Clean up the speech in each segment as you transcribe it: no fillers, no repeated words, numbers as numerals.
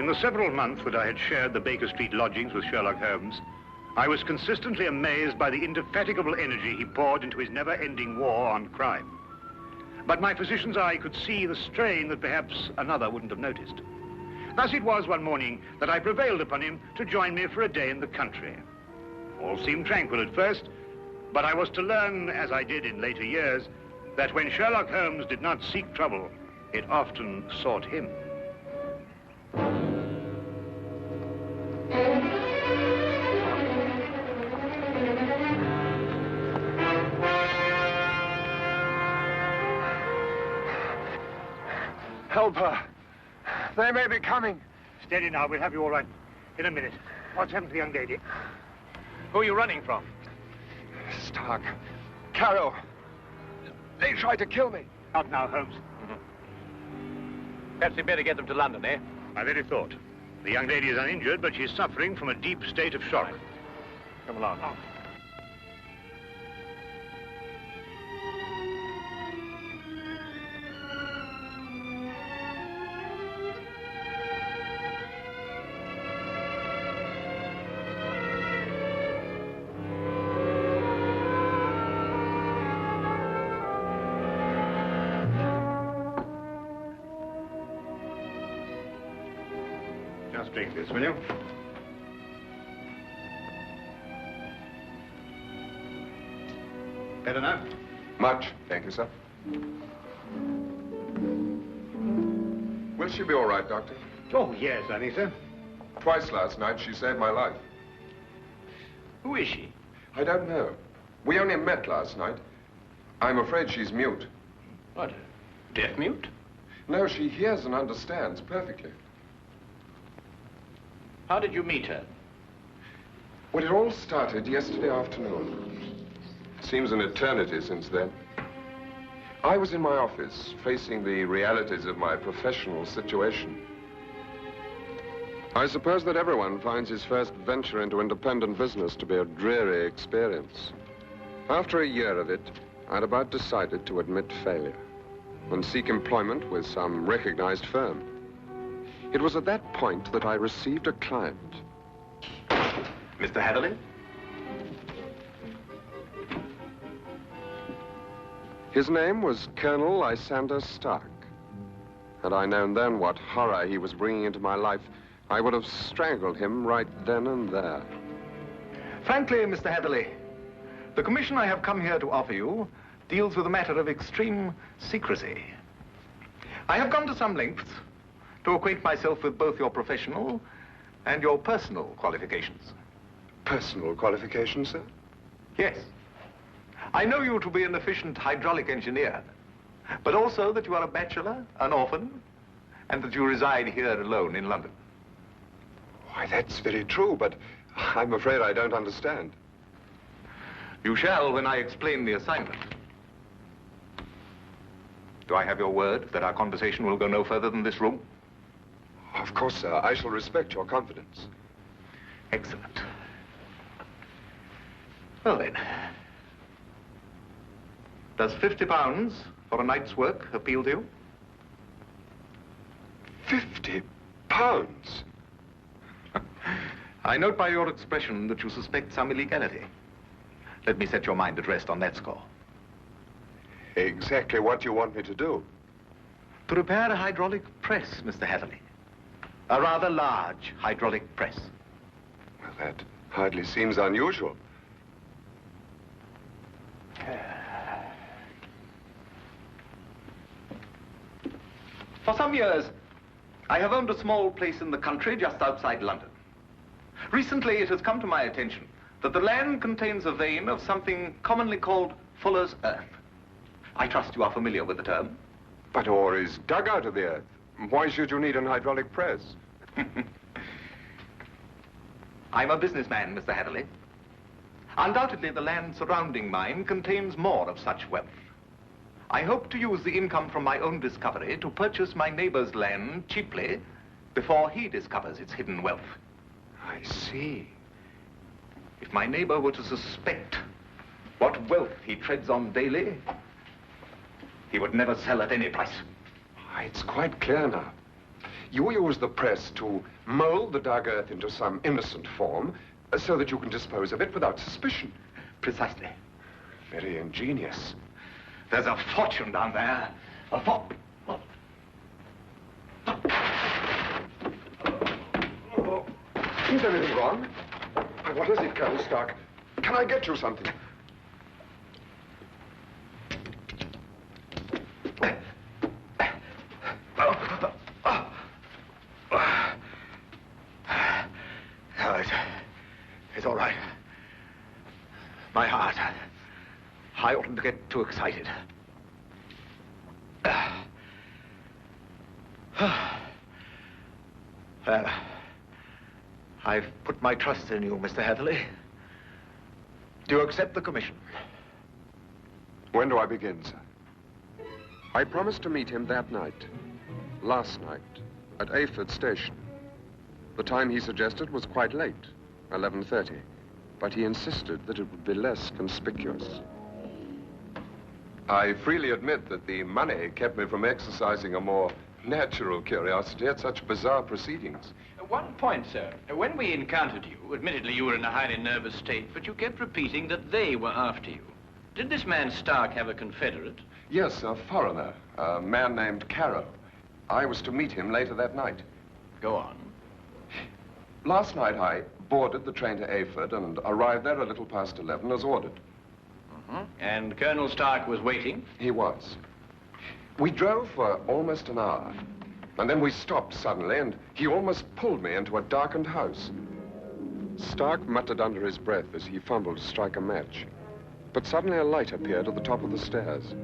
In the several months that I had shared the Baker Street lodgings with Sherlock Holmes, I was consistently amazed by the indefatigable energy he poured into his never-ending war on crime. But my physician's eye could see the strain that perhaps another wouldn't have noticed. Thus it was one morning that I prevailed upon him to join me for a day in the country. All seemed tranquil at first, but I was to learn, as I did in later years, that when Sherlock Holmes did not seek trouble, it often sought him. Help her. They may be coming. Steady now, we'll have you all right in a minute. What's happened to the young lady? Who are you running from? Stark. Carroll. They tried to kill me. Out now, Holmes. Perhaps we'd better get them to London, eh? My very thought. The young lady is uninjured, but she's suffering from a deep state of shock. Come along. Oh. Just drink this, will you? Better now? Much, thank you, sir. Will she be all right, Doctor? Oh, yes, I think so. Twice last night she saved my life. Who is she? I don't know. We only met last night. I'm afraid she's mute. What, deaf mute? No, she hears and understands perfectly. How did you meet her? Well, it all started yesterday afternoon. Seems an eternity since then. I was in my office, facing the realities of my professional situation. I suppose that everyone finds his first venture into independent business to be a dreary experience. After a year of it, I'd about decided to admit failure and seek employment with some recognized firm. It was at that point that I received a client. Mr. Hatherley? His name was Colonel Lysander Stark. Had I known then what horror he was bringing into my life, I would have strangled him right then and there. Frankly, Mr. Hatherley, the commission I have come here to offer you deals with a matter of extreme secrecy. I have gone to some lengths to acquaint myself with both your professional and your personal qualifications. Personal qualifications, sir? Yes. I know you to be an efficient hydraulic engineer, but also that you are a bachelor, an orphan, and that you reside here alone in London. Why, that's very true, but I'm afraid I don't understand. You shall when I explain the assignment. Do I have your word that our conversation will go no further than this room? Of course, sir. I shall respect your confidence. Excellent. Well, then. Does £50 for a night's work appeal to you? £50? I note by your expression that you suspect some illegality. Let me set your mind at rest on that score. Exactly what you want me to do? To repair a hydraulic press, Mr. Hatherley. A rather large hydraulic press. Well, that hardly seems unusual. For some years, I have owned a small place in the country just outside London. Recently, it has come to my attention that the land contains a vein of something commonly called fuller's earth. I trust you are familiar with the term. But ore is dug out of the earth. Why should you need an hydraulic press? I'm a businessman, Mr. Hatherley. Undoubtedly, the land surrounding mine contains more of such wealth. I hope to use the income from my own discovery to purchase my neighbor's land cheaply before he discovers its hidden wealth. I see. If my neighbor were to suspect what wealth he treads on daily, he would never sell at any price. It's quite clear now. You use the press to mold the dug earth into some innocent form so that you can dispose of it without suspicion. Precisely. Very ingenious. There's a fortune down there. A Is there anything wrong? What is it, Colonel Stark? Can I get you something? No, it's all right. My heart. I oughtn't to get too excited. Well, I've put my trust in you, Mr. Heatherley. Do you accept the commission? When do I begin, sir? I promised to meet him that night, last night, at Ayford Station. The time he suggested was quite late, 11:30, but he insisted that it would be less conspicuous. I freely admit that the money kept me from exercising a more natural curiosity at such bizarre proceedings. One point, sir. When we encountered you, admittedly you were in a highly nervous state, but you kept repeating that they were after you. Did this man Stark have a confederate? Yes, a foreigner, a man named Carrow. I was to meet him later that night. Go on. Last night I boarded the train to Ayford and arrived there a little past 11 as ordered. And Colonel Stark was waiting? He was. We drove for almost an hour, and then we stopped suddenly, and he almost pulled me into a darkened house. Stark muttered under his breath as he fumbled to strike a match, but suddenly a light appeared at the top of the stairs.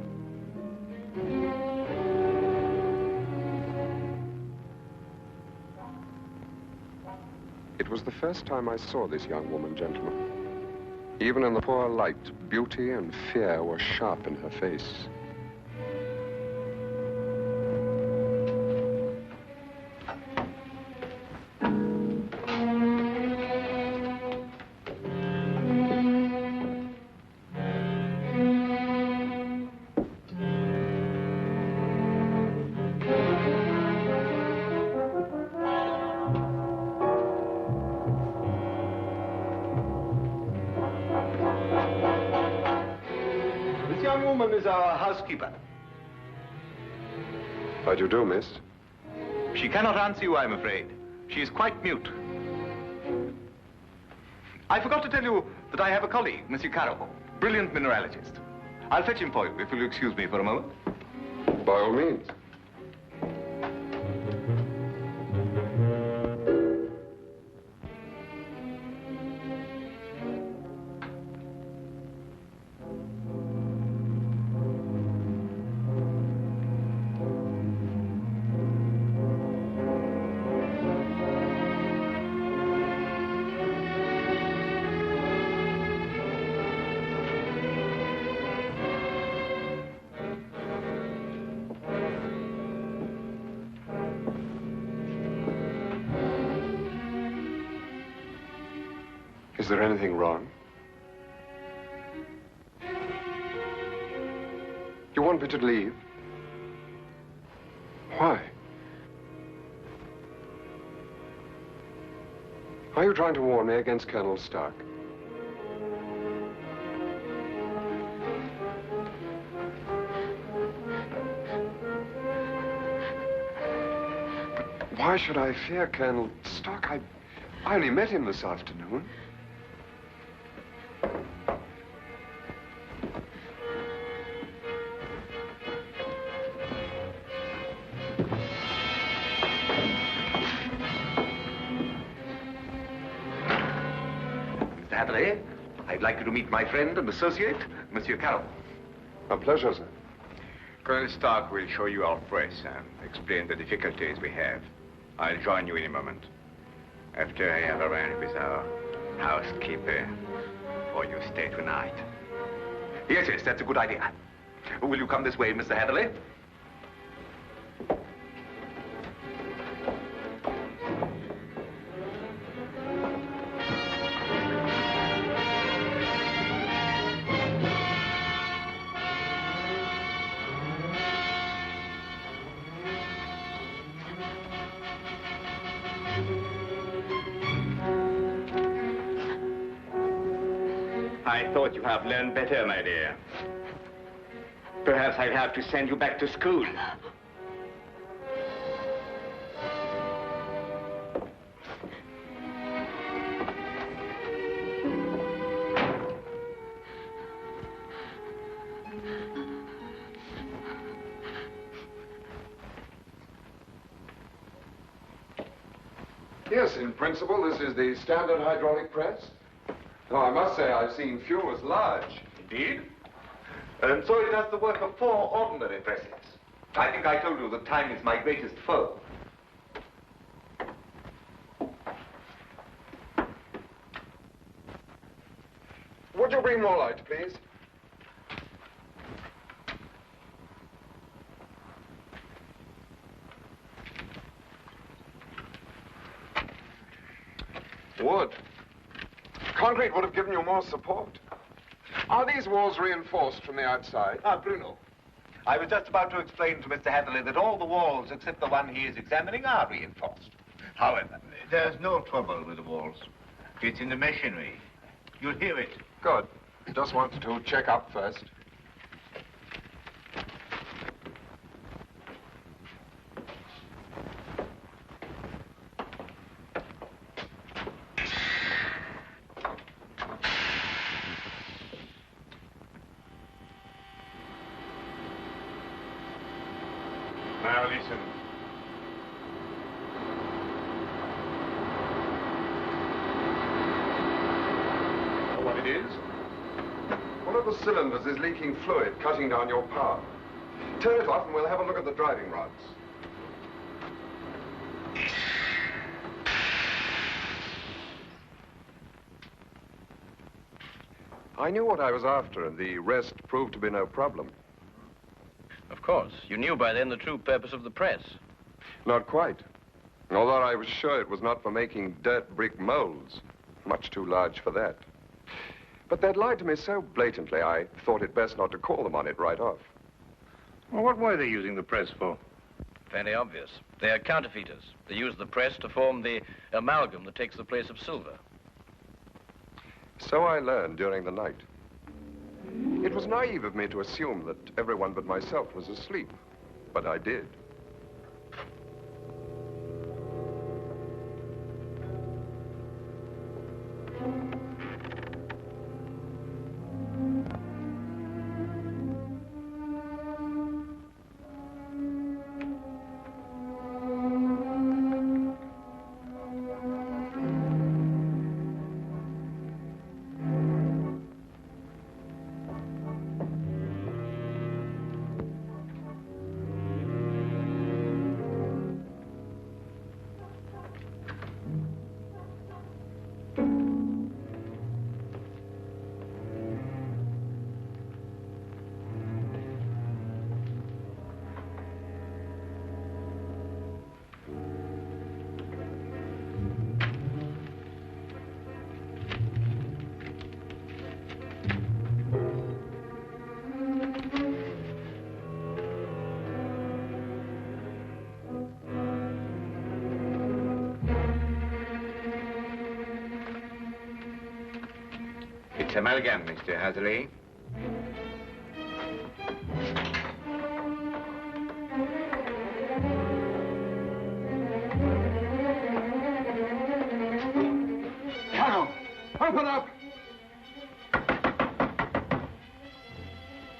It was the first time I saw this young woman, gentlemen. Even in the poor light, beauty and fear were sharp in her face. Is our housekeeper. How do you do, miss? She cannot answer you, I'm afraid. She is quite mute. I forgot to tell you that I have a colleague, Monsieur Carroll, brilliant mineralogist. I'll fetch him for you, if you'll excuse me for a moment. By all means. Is there anything wrong? You want me to leave? Why? Are you trying to warn me against Colonel Stark? But why should I fear Colonel Stark? I only met him this afternoon. I'd like you to meet my friend and associate, Monsieur Carroll. A pleasure, sir. Colonel Stark will show you our press and explain the difficulties we have. I'll join you in a moment. After I have arranged with our housekeeper for your stay tonight. Yes, that's a good idea. Will you come this way, Mr. Heatherley? I thought you have learned better, my dear. Perhaps I'll have to send you back to school. Yes, in principle, this is the standard hydraulic press. Though I must say I've seen few as large. Indeed. And so it does the work of 4 ordinary presses. I think I told you that time is my greatest foe. Would you bring more light, please? Wood. Concrete would have given you more support. Are these walls reinforced from the outside? Ah, Bruno. I was just about to explain to Mr. Hatherley that all the walls except the one he is examining are reinforced. However, there's no trouble with the walls. It's in the machinery. You'll hear it. Good. Just wanted to check up first. Now listen. Know what it is? One of the cylinders is leaking fluid, cutting down your power. Turn it off and we'll have a look at the driving rods. I knew what I was after, and the rest proved to be no problem. Of course. You knew by then the true purpose of the press. Not quite. Although I was sure it was not for making dirt brick molds. Much too large for that. But they'd lied to me so blatantly, I thought it best not to call them on it right off. Well, what were they using the press for? Fairly obvious. They are counterfeiters. They use the press to form the amalgam that takes the place of silver. So I learned during the night. It was naive of me to assume that everyone but myself was asleep, but I did. It's amalgam, Mr. Hatherley. Carol, open up!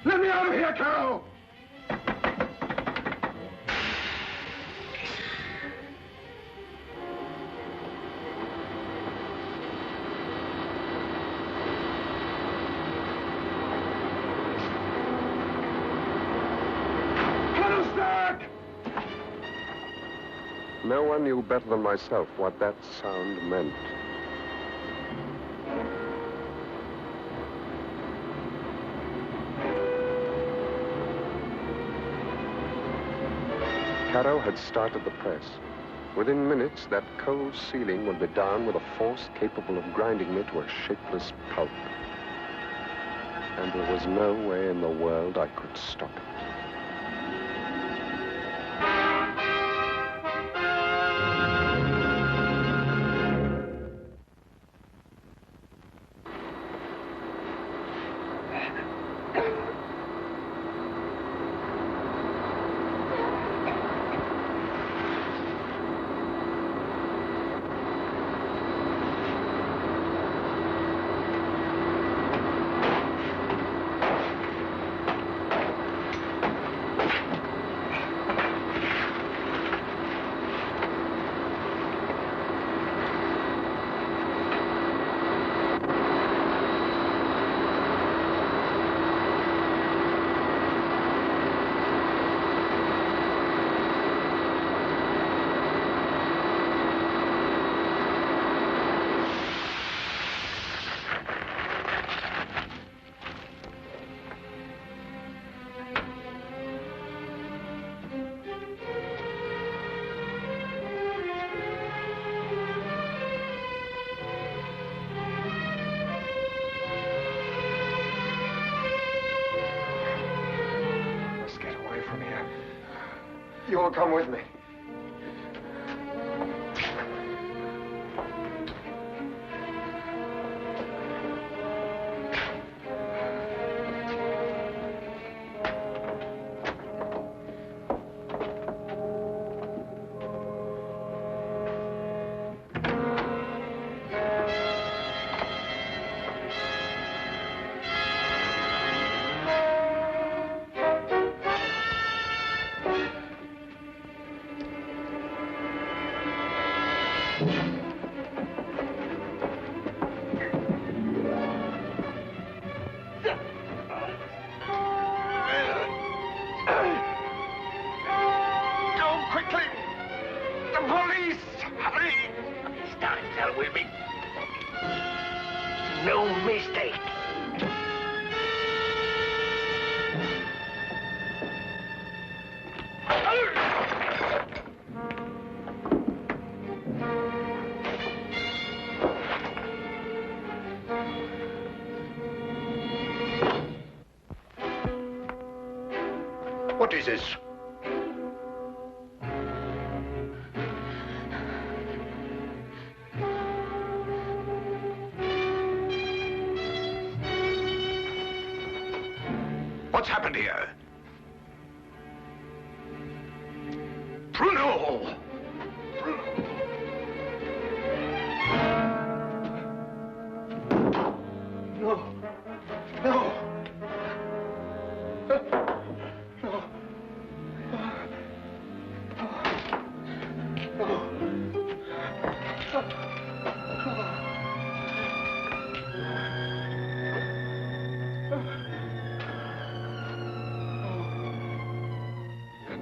Let me out of here, Carol! No one knew better than myself what that sound meant. Caro had started the press. Within minutes, that cold ceiling would be down with a force capable of grinding me to a shapeless pulp. And there was no way in the world I could stop it. will come with me. What is this? What's happened here? Bruno! No. No.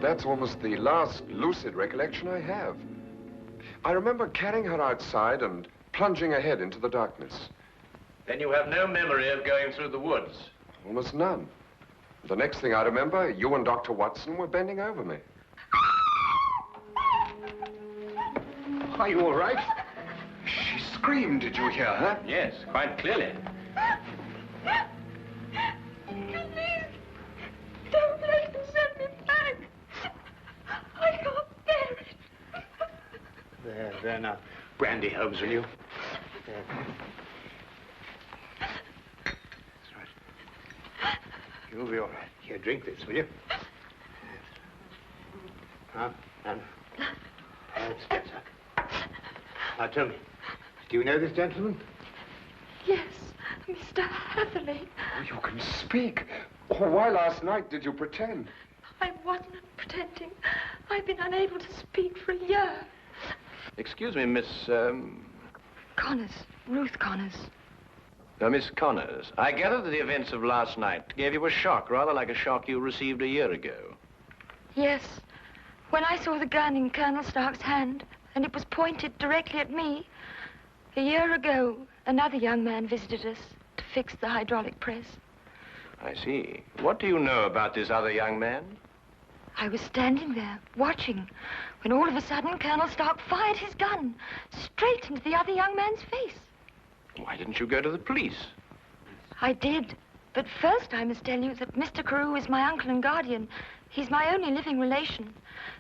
That's almost the last lucid recollection I have. I remember carrying her outside and plunging ahead into the darkness. Then you have no memory of going through the woods? Almost none. The next thing I remember, you and Dr. Watson were bending over me. Are you all right? She screamed. Did you hear her? Yes, quite clearly. Please, don't let them send me back. I can't bear it. There now. Brandy, Holmes, will you? There. That's right. You'll be all right. Here, drink this, will you? Now, Spencer. Now, tell me, do you know this gentleman? Yes, Mr. Hatherley. Oh, you can speak. Oh, why last night did you pretend? I wasn't pretending. I've been unable to speak for a year. Excuse me, Miss, Connors. Ruth Connors. Miss Connors. I gather that the events of last night gave you a shock, rather like a shock you received a year ago. Yes. When I saw the gun in Colonel Stark's hand, and it was pointed directly at me, a year ago, another young man visited us to fix the hydraulic press. I see. What do you know about this other young man? I was standing there, watching, when all of a sudden Colonel Stark fired his gun straight into the other young man's face. Why didn't you go to the police? I did. But first I must tell you that Mr. Carew is my uncle and guardian. He's my only living relation.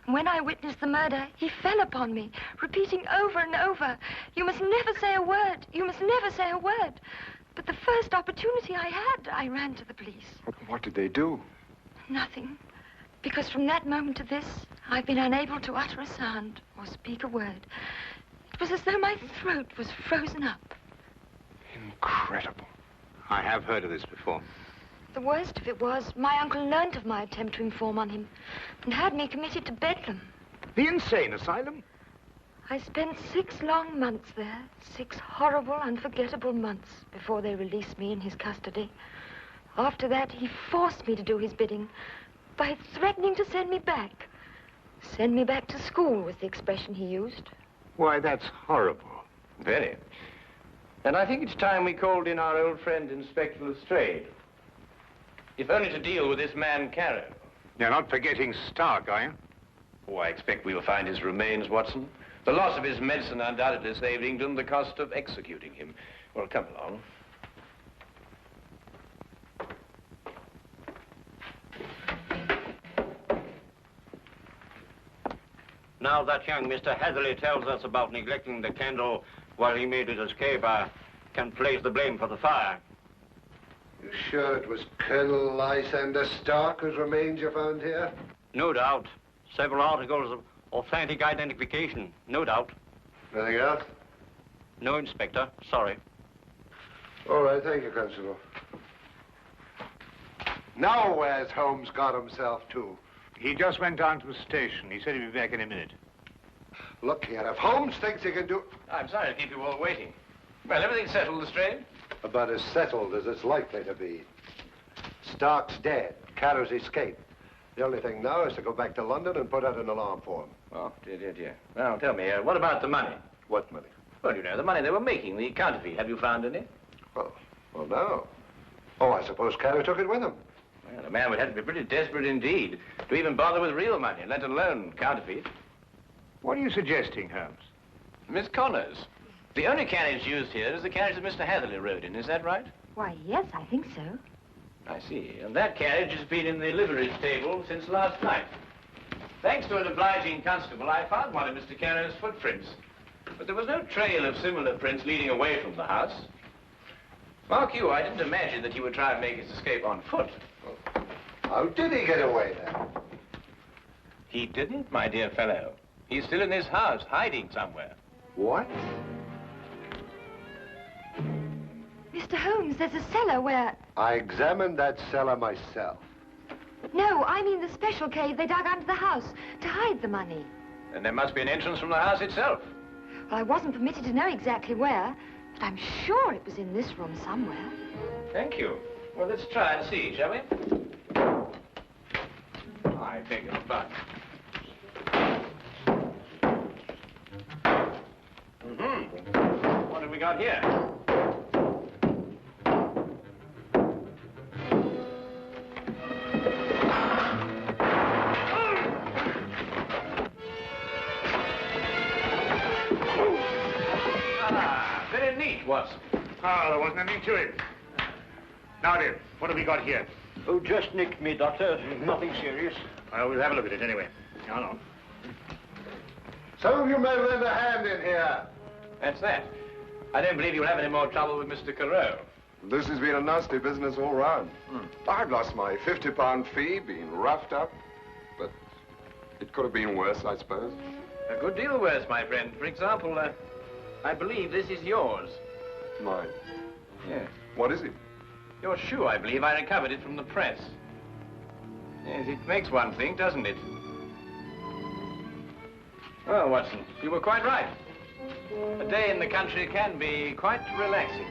And when I witnessed the murder, he fell upon me, repeating over and over, "You must never say a word. You must never say a word." But the first opportunity I had, I ran to the police. What did they do? Nothing. Because from that moment to this, I've been unable to utter a sound or speak a word. It was as though my throat was frozen up. Incredible. I have heard of this before. The worst of it was, my uncle learnt of my attempt to inform on him and had me committed to Bedlam. The insane asylum? I spent 6 long months there, 6 horrible, unforgettable months before they released me in his custody. After that, he forced me to do his bidding by threatening to send me back. Send me back to school was the expression he used. Why, that's horrible. Very. And I think it's time we called in our old friend, Inspector Lestrade. If only to deal with this man, Carew. You're not forgetting Stark, are you? Oh, I expect we'll find his remains, Watson. The loss of his medicine undoubtedly saved England the cost of executing him. Well, come along. Now that young Mr. Hatherley tells us about neglecting the candle while he made his escape, I can place the blame for the fire. You sure it was Colonel Lysander Stark whose remains you found here? No doubt. Several articles of authentic identification, no doubt. Anything else? No, Inspector. Sorry. All right, thank you, Constable. Now where's Holmes got himself to? He just went down to the station. He said he'd be back in a minute. Look here, if Holmes thinks he can do... I'm sorry to keep you all waiting. Well, everything's settled, Lestrade? About as settled as it's likely to be. Stark's dead. Carrow's escaped. The only thing now is to go back to London and put out an alarm for him. Oh, dear. Well, tell me, what about the money? What money? Well, you know, the money they were making, the counterfeit. Have you found any? Well, no. Oh, I suppose Carrow took it with him. Well, a man would have to be pretty desperate indeed to even bother with real money, let alone counterfeit. What are you suggesting, Holmes? Miss Connors, the only carriage used here is the carriage that Mr. Hatherley rode in. Is that right? Why, yes, I think so. I see. And that carriage has been in the livery stable since last night. Thanks to an obliging constable, I found one of Mr. Carrow's footprints. But there was no trail of similar prints leading away from the house. Mark you, I didn't imagine that he would try and make his escape on foot. How did he get away, then? He didn't, my dear fellow. He's still in this house, hiding somewhere. What? Mr. Holmes, there's a cellar where... I examined that cellar myself. No, I mean the special cave they dug under the house to hide the money. And there must be an entrance from the house itself. Well, I wasn't permitted to know exactly where, but I'm sure it was in this room somewhere. Thank you. Well, let's try and see, shall we? I beg your pardon. What have we got here? Very neat, Watson. Oh, there wasn't anything to it. Now then, what have we got here? Oh, just nicked me, Doctor. Nothing serious. Well, we'll have a look at it anyway. No. Some of you may lend a hand in here. That's that. I don't believe you'll have any more trouble with Mr. Carew. This has been a nasty business all round. I've lost my £50 fee, been roughed up, but it could have been worse, I suppose. A good deal worse, my friend. For example, I believe this is yours. Mine? Yes. What is it? Your shoe, I believe. I recovered it from the press. Yes, it makes one think, doesn't it? Well, Watson, you were quite right. A day in the country can be quite relaxing.